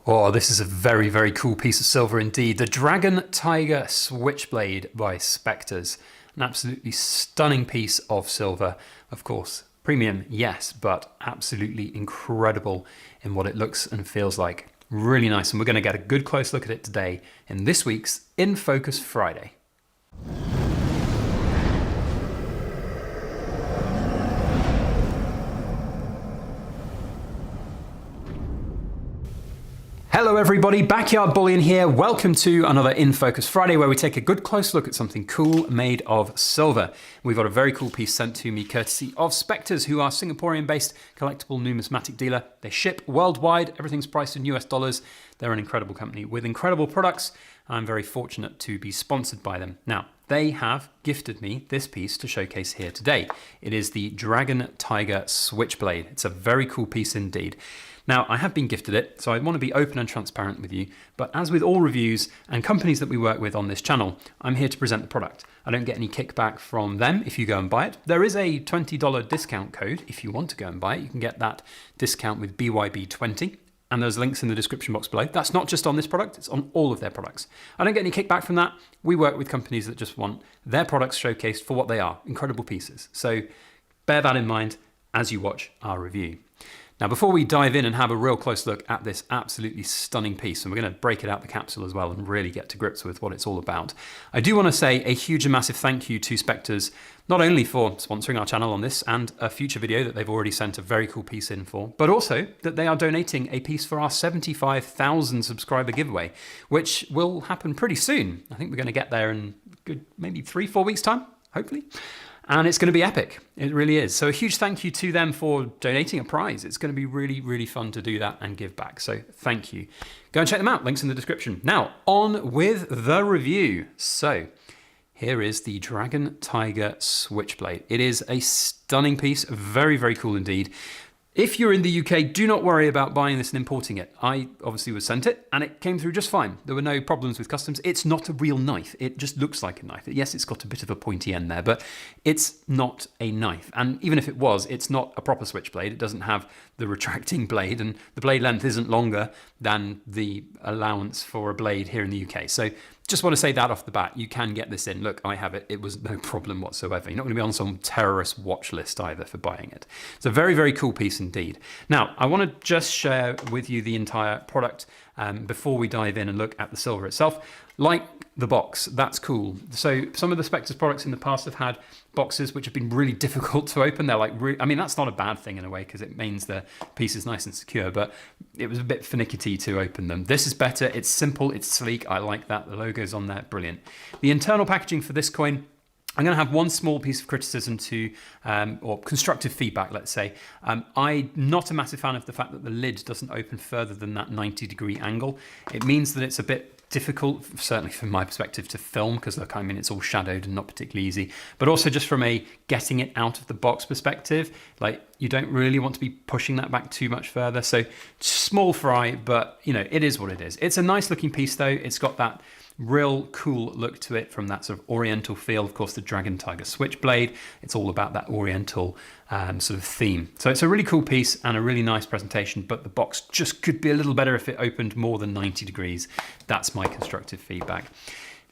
Oh, this is a very, very cool piece of silver indeed. The Dragon Tiger Switchblade by Spectres. An absolutely stunning piece of silver. Of course, premium, yes, but absolutely incredible in what it looks and feels like. Really nice, and we're going to get a good close look at it today in this week's In Focus Friday. Hello everybody, Backyard Bullion here. Welcome to another In Focus Friday where we take a good close look at something cool made of silver. We've got a very cool piece sent to me courtesy of Spectres, who are Singaporean-based collectible numismatic dealer. They ship worldwide, everything's priced in US dollars. They're an incredible company with incredible products. I'm very fortunate to be sponsored by them. Now, they have gifted me this piece to showcase here today. It is the Dragon Tiger Switchblade. It's a very cool piece indeed. Now, I have been gifted it, so I want to be open and transparent with you, but as with all reviews and companies that we work with on this channel, I'm here to present the product. I don't get any kickback from them if you go and buy it. There is a $20 discount code if you want to go and buy it. You can get that discount with BYB20, and there's links in the description box below. That's not just on this product, it's on all of their products. I don't get any kickback from that. We work with companies that just want their products showcased for what they are, incredible pieces. So bear that in mind as you watch our review. Now, before we dive in and have a real close look at this absolutely stunning piece, and we're going to break it out the capsule as well and really get to grips with what it's all about, I do want to say a huge and massive thank you to Spectres, not only for sponsoring our channel on this and a future video that they've already sent a very cool piece in for, but also that they are donating a piece for our 75,000 subscriber giveaway, which will happen pretty soon. I think we're going to get there in good maybe 3-4 weeks time, hopefully. And it's going to be epic. It really is. So a huge thank you to them for donating a prize. It's going to be really, really fun to do that and give back. So thank you. Go and check them out. Links in the description. Now, on with the review. So here is the Dragon Tiger Switchblade. It is a stunning piece. Very, very cool indeed. If you're in the UK, do not worry about buying this and importing it. I obviously was sent it and it came through just fine. There were no problems with customs. It's not a real knife. It just looks like a knife. Yes, it's got a bit of a pointy end there, but it's not a knife. And even if it was, it's not a proper switchblade. It doesn't have the retracting blade, and the blade length isn't longer than the allowance for a blade here in the UK. So just want to say that off the bat. You can get this in. Look, I have it. It was no problem whatsoever. You're not going to be on some terrorist watch list either for buying it. It's a very, very cool piece indeed. Now, I want to just share with you the entire product before we dive in and look at the silver itself. Like the box, that's cool. So some of the Spectres products in the past have had boxes which have been really difficult to open. They're like, I mean, that's not a bad thing in a way because it means the piece is nice and secure, but it was a bit finicky to open them. This is better. It's simple. It's sleek. I like that. The logo's on there. Brilliant. The internal packaging for this coin, I'm going to have one small piece of criticism to, or constructive feedback, let's say. I'm not a massive fan of the fact that the lid doesn't open further than that 90-degree angle. It means that it's a bit difficult, certainly from my perspective, to film because look, I mean, it's all shadowed and not particularly easy, but also just from a getting it out of the box perspective, like you don't really want to be pushing that back too much further. So small fry, but you know, it is what it is. It's a nice looking piece though. It's got that real cool look to it from that sort of oriental feel. Of course, the Dragon Tiger Switchblade, it's all about that oriental sort of theme. So it's a really cool piece and a really nice presentation, but the box just could be a little better if it opened more than 90 degrees. That's my constructive feedback.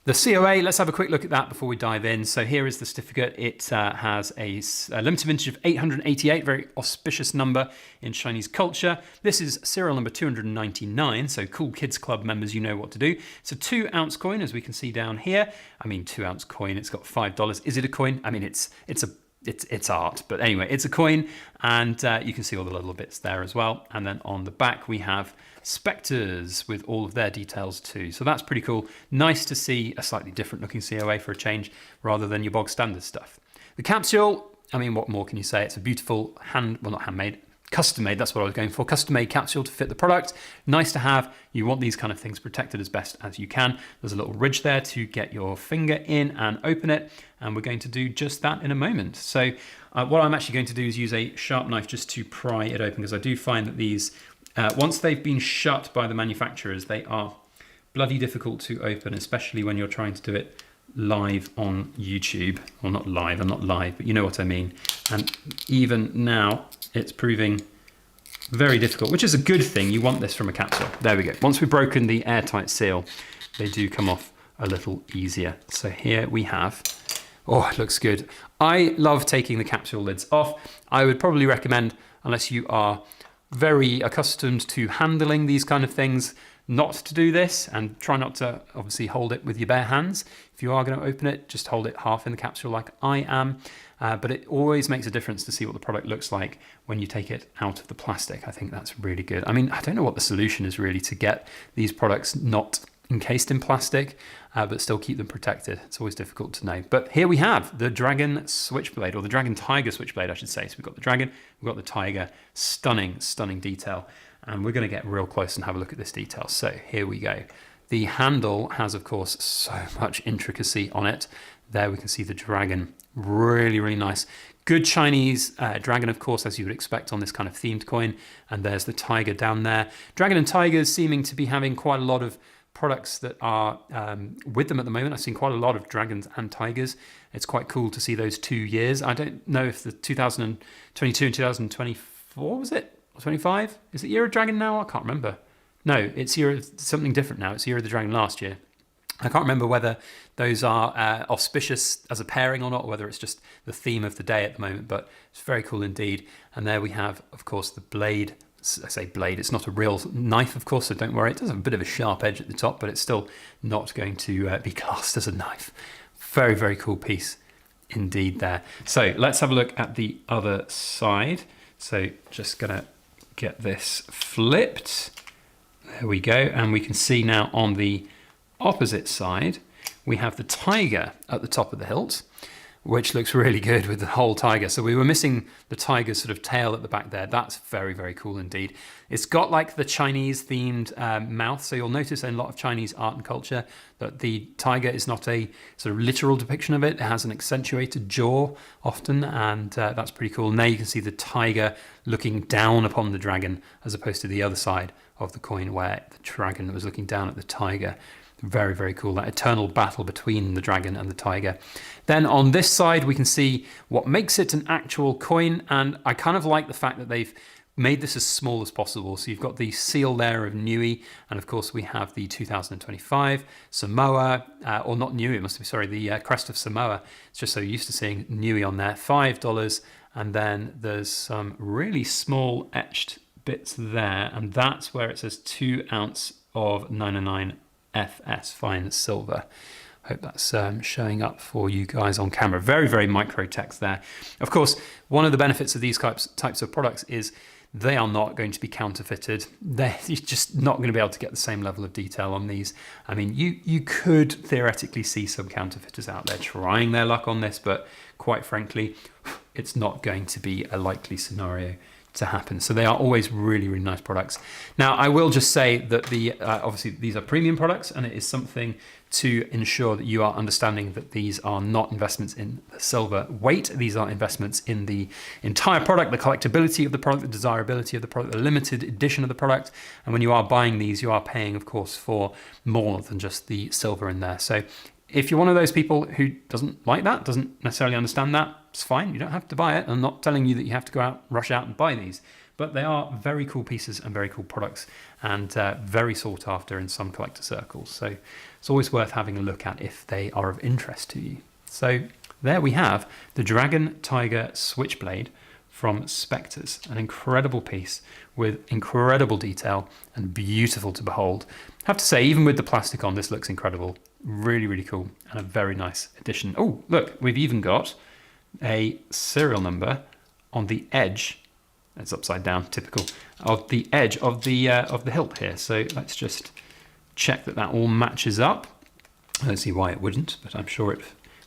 The COA, let's have a quick look at that before we dive in. So here is the certificate. It has a limited vintage of 888, very auspicious number in Chinese culture. This is serial number 299, so Cool Kids Club members, you know what to do. It's a 2-ounce coin, as we can see down here. I mean, 2-ounce coin, it's got $5. Is it a coin? I mean, it's art, but anyway, it's a coin, and you can see all the little bits there as well. And then on the back, we have Spectres with all of their details too. So that's pretty cool. Nice to see a slightly different looking COA for a change rather than your bog standard stuff. The capsule, I mean, what more can you say? It's a beautiful not handmade, custom made, that's what I was going for. Custom made capsule to fit the product. Nice to have. You want these kind of things protected as best as you can. There's a little ridge there to get your finger in and open it. And we're going to do just that in a moment. So what I'm actually going to do is use a sharp knife just to pry it open, because I do find that these, once they've been shut by the manufacturers, they are bloody difficult to open, especially when you're trying to do it live on YouTube. Well, not live, I'm not live, but you know what I mean. And even now, it's proving Very difficult, which is a good thing. You want this from a capsule. There we go. Once we've broken the airtight seal, they do come off a little easier. So here we have, oh, it looks good. I love taking the capsule lids off. I would probably recommend, unless you are very accustomed to handling these kind of things, not to do this, and try not to obviously hold it with your bare hands. If you are going to open it, just hold it half in the capsule like I am. But it always makes a difference to see what the product looks like when you take it out of the plastic. I think that's really good. I mean, I don't know what the solution is really to get these products not encased in plastic, but still keep them protected. It's always difficult to know. But here we have the Dragon Switchblade, or the Dragon Tiger Switchblade, I should say. So we've got the Dragon, we've got the Tiger. Stunning, stunning detail. And we're going to get real close and have a look at this detail. So here we go. The handle has, of course, so much intricacy on it. There we can see the dragon. Really, really nice. Good Chinese dragon, of course, as you would expect on this kind of themed coin. And there's the tiger down there. Dragon and tigers seeming to be having quite a lot of products that are with them at the moment. I've seen quite a lot of dragons and tigers. It's quite cool to see those 2 years. I don't know if the 2022 and 2024, was it? 25? Is it Year of Dragon now? I can't remember. No, it's Year of something different now. It's Year of the Dragon last year. I can't remember whether those are auspicious as a pairing or not, or whether it's just the theme of the day at the moment, but it's very cool indeed. And there we have, of course, the blade. I say blade, it's not a real knife, of course, so don't worry. It does have a bit of a sharp edge at the top, but it's still not going to be classed as a knife. Very, very cool piece indeed there. So let's have a look at the other side. So just gonna get this flipped. There we go. And we can see now on the opposite side, we have the tiger at the top of the hilt, which looks really good with the whole tiger. So we were missing the tiger's sort of tail at the back there. That's very, very cool indeed. It's got like the Chinese themed mouth. So you'll notice in a lot of Chinese art and culture that the tiger is not a sort of literal depiction of it. It has an accentuated jaw often, and that's pretty cool. Now you can see the tiger looking down upon the dragon as opposed to the other side of the coin where the dragon was looking down at the tiger. Very, very cool, that eternal battle between the dragon and the tiger. Then on this side, we can see what makes it an actual coin. And I kind of like the fact that they've made this as small as possible. So you've got the seal there of Niue. And of course, we have the 2025 Samoa, or not Niue, it must be, sorry, the crest of Samoa. It's just so used to seeing Niue on there, $5. And then there's some really small etched bits there. And that's where it says 2 ounce of 909 FS fine silver. Hope that's showing up for you guys on camera. Very, very micro text there. Of course, one of the benefits of these types of products is they are not going to be counterfeited. You're just not going to be able to get the same level of detail on these. I mean, you could theoretically see some counterfeiters out there trying their luck on this, but quite frankly, it's not going to be a likely scenario to happen. So they are always really, really nice products. Now, I will just say that the obviously these are premium products, and it is something to ensure that you are understanding that these are not investments in the silver weight. These are investments in the entire product, the collectability of the product, the desirability of the product, the limited edition of the product. And when you are buying these, you are paying, of course, for more than just the silver in there. So if you're one of those people who doesn't like that, doesn't necessarily understand that, it's fine. You don't have to buy it. I'm not telling you that you have to go out, rush out and buy these, but they are very cool pieces and very cool products, and very sought after in some collector circles. So it's always worth having a look at if they are of interest to you. So there we have the Dragon Tiger Switchblade from Spectres, an incredible piece with incredible detail and beautiful to behold. I have to say, even with the plastic on, this looks incredible. Really, really cool, and a very nice addition. Oh, look, we've even got a serial number on the edge. It's upside down, typical, of the edge of the hilt here. So let's just check that that all matches up. I don't see why it wouldn't, but I'm sure it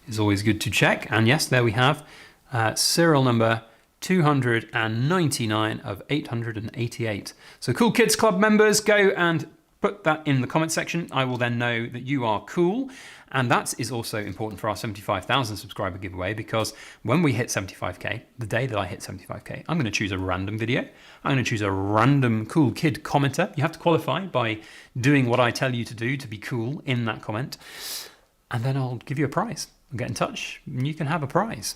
is always good to check. And yes, there we have serial number 299 of 888. So Cool Kids Club members, go and put that in the comment section. I will then know that you are cool. And that is also important for our 75,000 subscriber giveaway, because when we hit 75k, the day that I hit 75k, I'm going to choose a random video. I'm going to choose a random cool kid commenter. You have to qualify by doing what I tell you to do to be cool in that comment. And then I'll give you a prize. I'll get in touch and you can have a prize.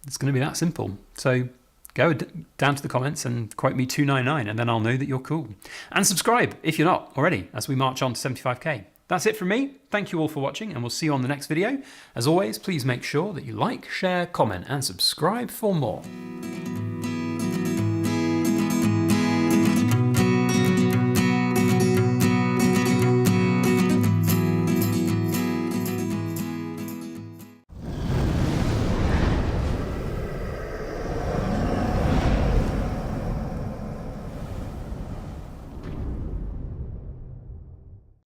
It's going to be that simple. So go down to the comments and quote me 299, and then I'll know that you're cool. And subscribe if you're not already, as we march on to 75k. That's it from me. Thank you all for watching, and we'll see you on the next video. As always, please make sure that you like, share, comment, and subscribe for more.